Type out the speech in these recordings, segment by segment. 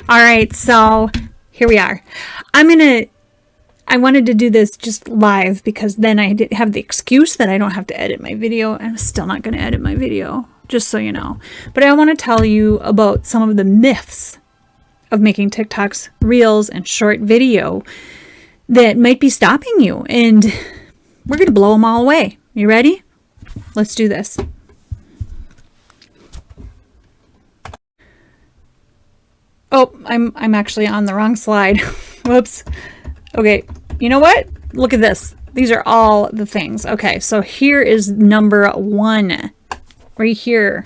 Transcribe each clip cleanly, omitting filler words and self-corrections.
All right, so here we are. I wanted to do this just live because then I have the excuse that I don't have to edit my video. I'm still not going to edit my video, just so you know. But I want to tell you about some of the myths of making TikToks, Reels, and short video that might be stopping you. And we're going to blow them all away. You ready? Let's do this. Oh, I'm actually on the wrong slide. Whoops. Okay, you know what? Look at this. These are all the things. Okay, so here is number 1. Right here.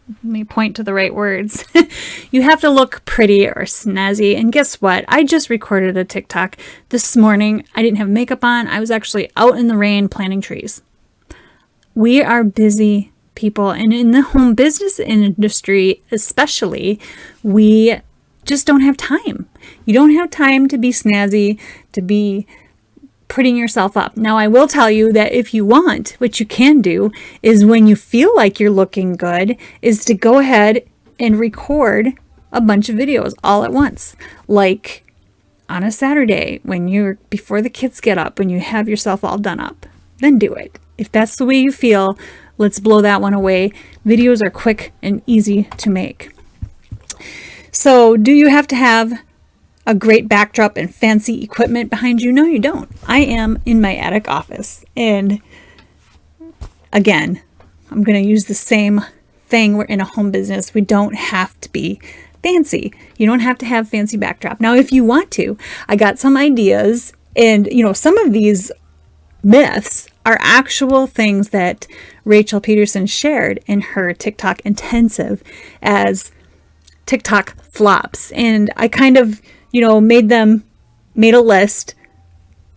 Let me point to the right words. You have to look pretty or snazzy. And guess what? I just recorded a TikTok this morning. I didn't have makeup on. I was actually out in the rain planting trees. We are busy people. And in the home business industry, especially, we just don't have time. You don't have time to be snazzy, to be putting yourself up. Now, I will tell you that if you want, what you can do is when you feel like you're looking good, is to go ahead and record a bunch of videos all at once. Like on a Saturday when you're before the kids get up, when you have yourself all done up, then do it. If that's the way you feel, let's blow that one away. Videos are quick and easy to make. So, do you have to have a great backdrop and fancy equipment behind you? No, you don't. I am in my attic office. And again, I'm going to use the same thing. We're in a home business. We don't have to be fancy. You don't have to have fancy backdrop. Now, if you want to, I got some ideas. And, some of these myths are actual things that Rachel Peterson shared in her TikTok intensive as TikTok flops. And I kind of, made a list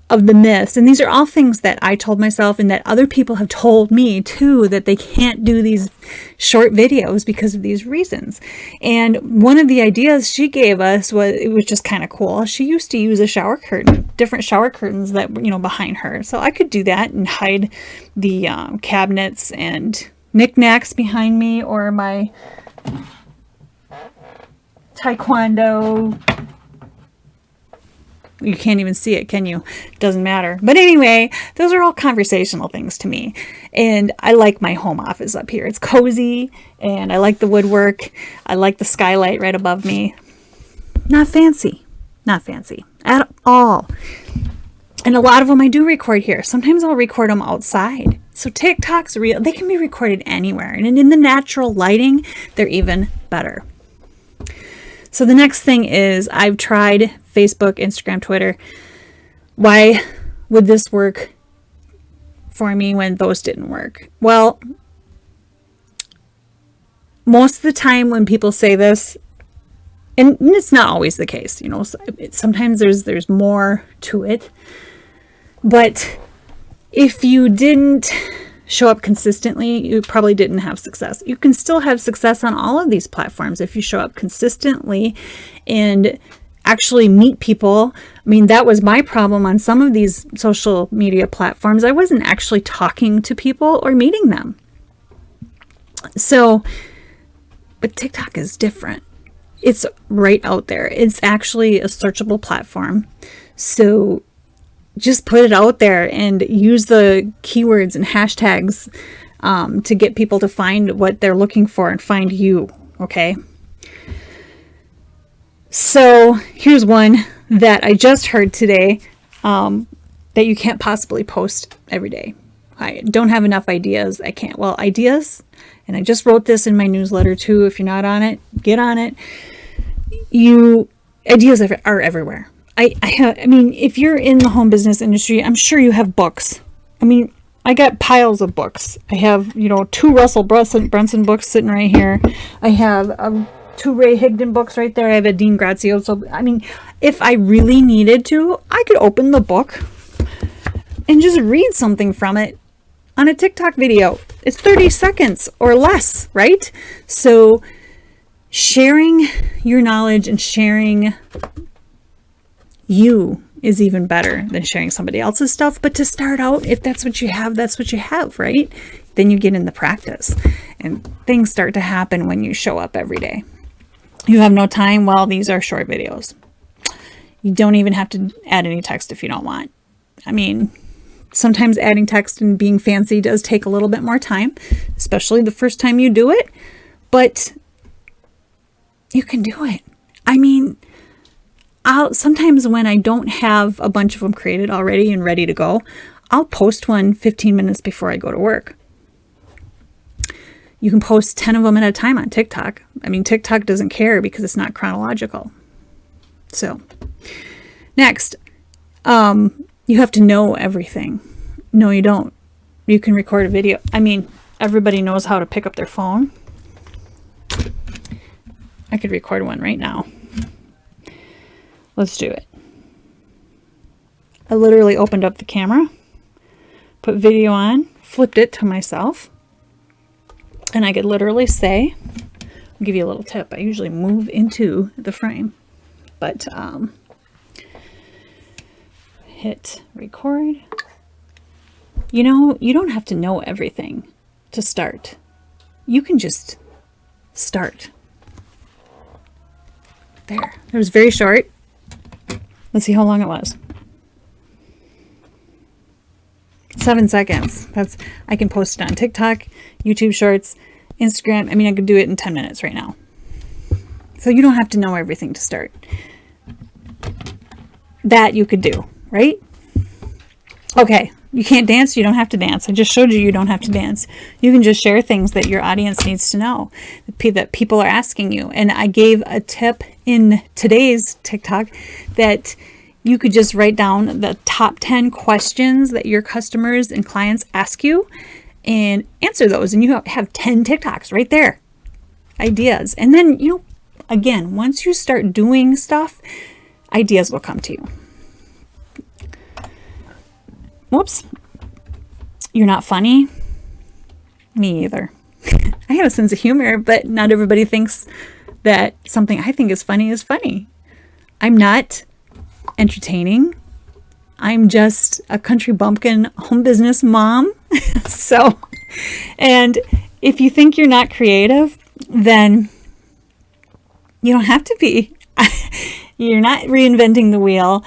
of the myths. And these are all things that I told myself and that other people have told me too, that they can't do these short videos because of these reasons. And one of the ideas she gave us was just kind of cool. She used to use a shower curtain, different shower curtains that, behind her. So I could do that and hide the cabinets and knickknacks behind me, or my taekwondo. You can't even see it, can you? Doesn't matter. But anyway, those are all conversational things to me. And I like my home office up here. It's cozy and I like the woodwork. I like the skylight right above me. Not fancy. Not fancy at all. And a lot of them I do record here. Sometimes I'll record them outside. So TikTok's real. They can be recorded anywhere. And in the natural lighting, they're even better. So the next thing is I've tried Facebook, Instagram, Twitter. Why would this work for me when those didn't work? Well, most of the time when people say this, and it's not always the case, sometimes there's more to it. But if you didn't show up consistently, you probably didn't have success. You can still have success on all of these platforms if you show up consistently and actually meet people. I mean, that was my problem on some of these social media platforms. I wasn't actually talking to people or meeting them. So, but TikTok is different. It's right out there. It's actually a searchable platform. So just put it out there and use the keywords and hashtags to get people to find what they're looking for and find you, okay? So here's one that I just heard today that you can't possibly post every day. I don't have enough ideas. I can't. Well, ideas, and I just wrote this in my newsletter too. If you're not on it, get on it. Ideas are everywhere. I mean, if you're in the home business industry, I'm sure you have books. I mean, I got piles of books. I have, 2 Russell Brunson books sitting right here. I have 2 Ray Higdon books right there. I have a Dean Graziosi. So, I mean, if I really needed to, I could open the book and just read something from it on a TikTok video. It's 30 seconds or less, right? So sharing your knowledge and sharing you is even better than sharing somebody else's stuff. But to start out, if that's what you have, that's what you have, right? Then you get in the practice and things start to happen when you show up every day. You have no time? Well, these are short videos. You don't even have to add any text if you don't want. I mean, sometimes adding text and being fancy does take a little bit more time, especially the first time you do it, but you can do it. I mean, sometimes when I don't have a bunch of them created already and ready to go, I'll post one 15 minutes before I go to work. You can post 10 of them at a time on TikTok. I mean, TikTok doesn't care because it's not chronological. So, next, you have to know everything. No, you don't. You can record a video. I mean, everybody knows how to pick up their phone. I could record one right now. Let's do it. I literally opened up the camera, put video on, flipped it to myself, and I could literally say, I'll give you a little tip. I usually move into the frame, but hit record. You know, you don't have to know everything to start. You can just start. There. It was very short. Let's see how long it was. 7 seconds. I can post it on TikTok, YouTube Shorts, Instagram. I mean, I could do it in 10 minutes right now. So you don't have to know everything to start. That you could do, right? Okay, you can't dance, you don't have to dance. I just showed you don't have to dance. You can just share things that your audience needs to know, that people are asking you. And I gave a tip in today's TikTok that you could just write down the top 10 questions that your customers and clients ask you and answer those. And you have 10 TikToks right there, ideas. And then, you know, again, once you start doing stuff, ideas will come to you. Whoops. You're not funny? Me either. I have a sense of humor, but not everybody thinks that something I think is funny is funny. I'm not entertaining. I'm just a country bumpkin home business mom. So, and if you think you're not creative, then you don't have to be. You're not reinventing the wheel.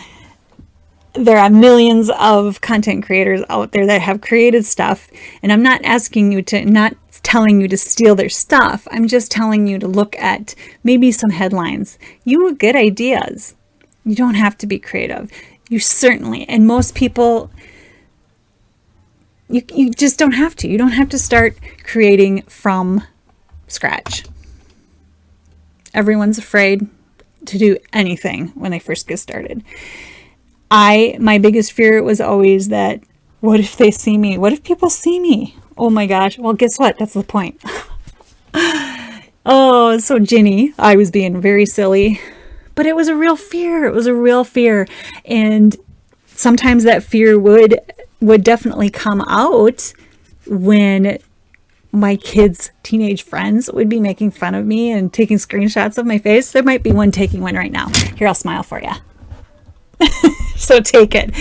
There are millions of content creators out there that have created stuff, and I'm not asking you to, not telling you to steal their stuff. I'm just telling you to look at maybe some headlines. You will get ideas. You don't have to be creative. You certainly, and most people, you just don't have to. You don't have to start creating from scratch. Everyone's afraid to do anything when they first get started. My biggest fear was always that, what if they see me? What if people see me? Oh my gosh. Well, guess what? That's the point. Oh, so Ginny, I was being very silly, but it was a real fear. It was a real fear. And sometimes that fear would definitely come out when my kids' teenage friends would be making fun of me and taking screenshots of my face. There might be one taking one right now. Here, I'll smile for you. So take it.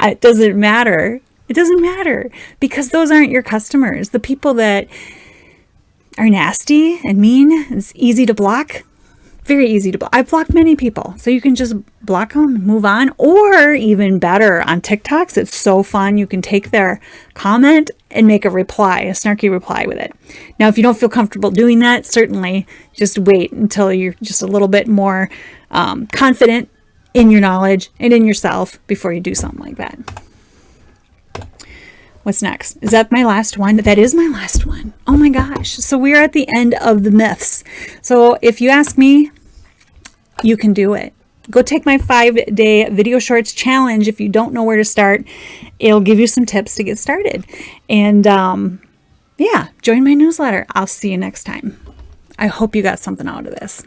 It doesn't matter. It doesn't matter because those aren't your customers. The people that are nasty and mean, it's easy to block. Very easy to block. I've blocked many people. So you can just block them, move on, or even better on TikToks. It's so fun. You can take their comment and make a reply, a snarky reply with it. Now, if you don't feel comfortable doing that, certainly just wait until you're just a little bit more confident in your knowledge and in yourself before you do something like that. What's next? Is that my last one? That is my last one. Oh my gosh. So we're at the end of the myths. So if you ask me, you can do it. Go take my 5-day video shorts challenge. If you don't know where to start, it'll give you some tips to get started. And yeah, join my newsletter. I'll see you next time. I hope you got something out of this.